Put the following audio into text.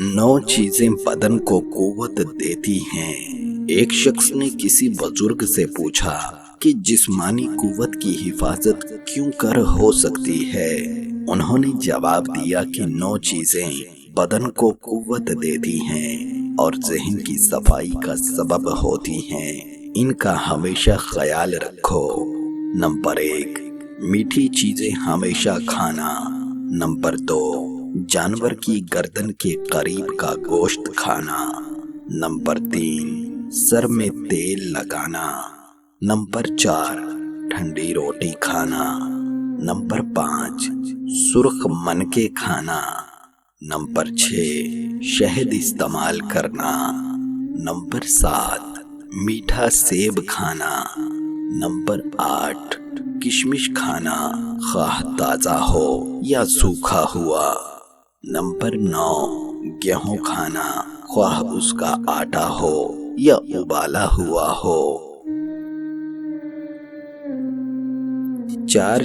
9 चीजें बदन को कुव्वत देती हैं। एक शख्स ने किसी बुजुर्ग से पूछा कि जिस्मानी कुव्वत की हिफाजत क्यों कर हो सकती है। उन्होंने जवाब दिया कि 9 चीजें बदन को कुव्वत देती हैं और ज़हन की सफाई का सबब होती हैं। इनका हमेशा ख्याल रखो। नंबर 1, मीठी चीजें हमेशा खाना। नंबर 2, जानवर की गर्दन के करीब का गोश्त खाना। नंबर 3, सर में तेल लगाना। नंबर 4, ठंडी रोटी खाना। नंबर 5, सुर्ख मनके खाना। नंबर 6, शहद इस्तेमाल करना। नंबर 7, मीठा सेब खाना। नंबर 8, किशमिश खाना, खाह ताजा हो या सूखा हुआ। नंबर 9, गेहूं खाना, ख्वाह उसका आटा हो या उबाला हुआ हो। 4